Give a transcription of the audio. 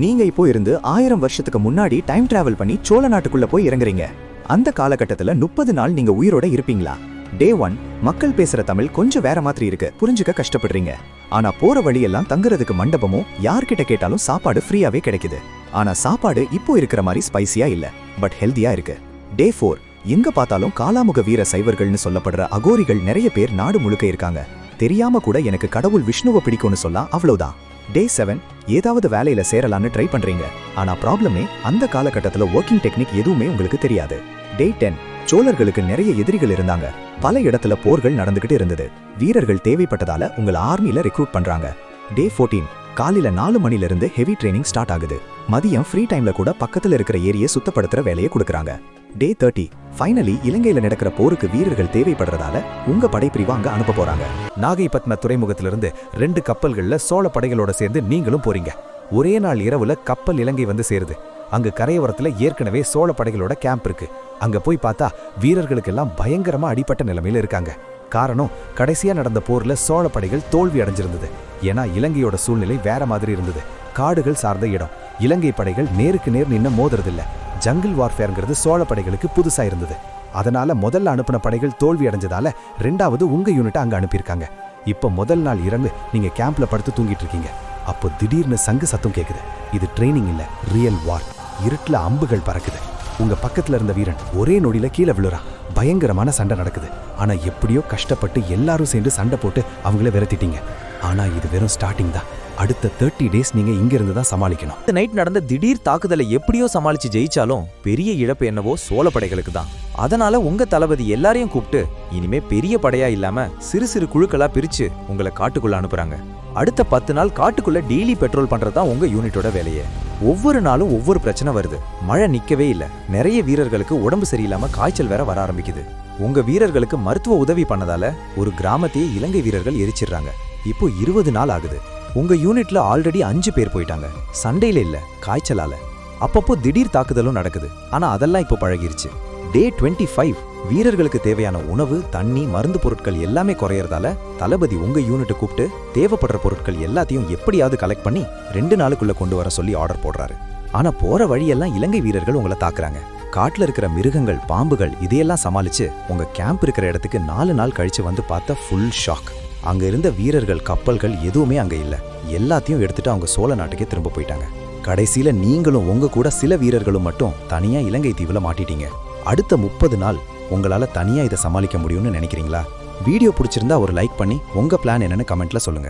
நீங்க இப்போ இருந்து 1000 வருஷத்துக்கு முன்னாடி டைம் டிராவல் பண்ணி சோழ நாட்டுக்குள்ள போய் இறங்குறீங்க. அந்த காலகட்டத்துல 30 நாள் நீங்க உயிரோட இருப்பீங்களா? டே 1 மக்கள் பேசுற தமிழ் கொஞ்சம் வேற மாதிரி இருக்கு, புரிஞ்சுக்க கஷ்டப்படுறீங்க. ஆனா போற வழியெல்லாம் தங்குறதுக்கு மண்டபமும் யார்கிட்ட கேட்டாலும் சாப்பாடு ஃப்ரீயாவே கிடைக்குது. ஆனா சாப்பாடு இப்போ இருக்கிற மாதிரி ஸ்பைசியா இல்ல, பட் ஹெல்தியா இருக்கு. டே 4 எங்க பார்த்தாலும் காலாமுக வீர சைவர்கள்னு சொல்லப்படுற அகோரிகள் நிறைய பேர் நாடு முழுக்க இருக்காங்க. தெரியாம கூட எனக்கு கடவுள் விஷ்ணுவை பிடிக்கும்னு சொல்லலாம், அவ்வளவுதான். டே 7 ஏதாவது வேலையில சேரலான்னு ட்ரை பண்றீங்க. ஆனா ப்ராப்ளமே அந்த காலகட்டத்துல ஒர்க்கிங் டெக்னிக் எதுவுமே உங்களுக்கு தெரியாது. டே 10 சோழர்களுக்கு நிறைய எதிரிகள் இருந்தாங்க. பல இடத்துல போர்கள் நடந்துகிட்டு இருந்தது. வீரர்கள் தேவைப்பட்டதால உங்களை ஆர்மியில ரெக்ரூட் பண்றாங்க. டே 14 காலையில 4 மணில இருந்து ஹெவி ட்ரைனிங் ஸ்டார்ட் ஆகுது. மதியம் ஃப்ரீ டைம்ல கூட பக்கத்துல இருக்கிற ஏரியை சுத்தப்படுத்துற வேலையை கொடுக்கறாங்க. டே 30 ஃபைனலி இலங்கையில நடக்கிற போருக்கு வீரர்கள் தேவைப்படுறதால உங்க படைப்பிரிவு அங்க அனுப்ப போறாங்க. நாகைப்பட்டின துறைமுகத்திலிருந்து 2 கப்பல்கள்ல சோழ படைகளோட சேர்ந்து நீங்களும் போறீங்க. ஒரே நாள் இரவுல கப்பல் இலங்கை வந்து சேருது. அங்க கரையோரத்துல ஏற்கனவே சோழ படைகளோட கேம்ப் இருக்கு. அங்க போய் பார்த்தா வீரர்களுக்கெல்லாம் பயங்கரமா அடிப்பட்ட நிலைமையில இருக்காங்க. காரணம், கடைசியா நடந்த போர்ல சோழ படைகள் தோல்வி அடைஞ்சிருந்தது. ஏன்னா இலங்கையோட சூழ்நிலை வேற மாதிரி இருந்தது. காடுகள் சார்ந்த இடம். இலங்கை படைகள் நேருக்கு நேர் நின்று மோதுறதில்ல. ஜங்கிள் வார்ஃபேர்ங்கிறது சோழ படைகளுக்கு புதுசா இருந்தது. அதனால முதல்ல அனுப்பின படைகள் தோல்வி அடைஞ்சதால 2வது உங்க யூனிட்டை அங்க அனுப்பியிருக்காங்க. இப்போ முதல் நாள் இரவு நீங்க கேம்ப்ல படுத்து தூங்கிட்டு இருக்கீங்க. அப்போ திடீர்னு சங்கு சத்தம் கேக்குது. இது ட்ரைனிங் இல்ல, ரியல் வார். இருட்டுல அம்புகள் பறக்குது. உங்க பக்கத்துல இருந்த வீரன் ஒரே நொடியில கீழே விழுறான். பயங்கரமான சண்டை நடக்குது. ஆனா எப்படியோ கஷ்டப்பட்டு எல்லாரும் சேர்ந்து சண்டை போட்டு அவங்கள விரட்டிட்டீங்க. ஆனா இது வெறும் ஸ்டார்டிங் தான். அடுத்த 30 டேஸ் நீங்க இங்க இருந்து தான் சமாளிக்கணும். இந்த நைட் நடந்த திடீர் தாக்குதலை எப்படியோ சமாளிச்சு ஜெயிச்சாலும் பெரிய இழப்பு என்னவோ சோழ படைகளுக்கு தான். அதனால உங்க தளபதி எல்லாரையும் கூப்பிட்டு இனிமே பெரிய படையா இல்லாம சிறு சிறு குழுக்களா பிரிச்சு உங்களை காட்டுக்குள்ள அனுப்புறாங்க. அடுத்த 10 நாள் காட்டுக்குள்ள டெய்லி பெட்ரோல் பண்றதுதான் உங்க யூனிட்டோட வேலையே. ஒவ்வொரு நாளும் ஒவ்வொரு பிரச்சனை வருது. மழை நிக்கவே இல்ல. நிறைய வீரர்களுக்கு உடம்பு சரியில்லாம காய்ச்சல் வேற வர ஆரம்பிக்குது. உங்க வீரர்களுக்கு மருத்துவ உதவி பண்ணதால ஒரு கிராமத்தையே இலங்கை வீரர்கள் எரிச்சிடுறாங்க. இப்போ 20 நாள் ஆகுது. உங்க யூனிட்ல ஆல்ரெடி 5 பேர் போயிட்டாங்க. சண்டையில இல்ல, காய்ச்சலால. அப்பப்போ திடீர் தாக்குதலும் நடக்குது. ஆனா அதெல்லாம் இப்போ பழகிருச்சு. டே 25 வீரர்களுக்கு தேவையான உணவு, தண்ணி, மருந்து பொருட்கள் எல்லாமே குறையறதால தளபதி உங்க யூனிட்டை கூப்பிட்டு தேவைப்படுற பொருட்கள் எல்லாத்தையும் எப்படியாவது கலெக்ட் பண்ணி 2 நாளுக்குள்ள கொண்டு வர சொல்லி ஆர்டர் போடுறாரு. ஆனா போற வழியெல்லாம் இலங்கை வீரர்கள் உங்களை தாக்குறாங்க. காட்டுல இருக்கிற மிருகங்கள், பாம்புகள் இதையெல்லாம் சமாளிச்சு உங்க கேம்ப் இருக்கிற இடத்துக்கு 4 நாள் கழிச்சு வந்து பார்த்தா ஃபுல் ஷாக். அங்க இருந்த வீரர்கள், கப்பல்கள் எதுவுமே அங்க இல்ல. எல்லாத்தையும் எடுத்துட்டு அவங்க சோழ நாட்டுக்கே திரும்ப போயிட்டாங்க. கடைசியில நீங்களும் உங்க கூட சில வீரர்களும் மட்டும் தனியா இலங்கை தீவுல மாட்டிட்டீங்க. அடுத்த 30 நாள் உங்களால தனியா இதை சமாளிக்க முடியும்னு நினைக்கிறீங்களா? வீடியோ பிடிச்சிருந்தா ஒரு லைக் பண்ணி உங்க பிளான் என்னன்னு கமெண்ட்ல சொல்லுங்க.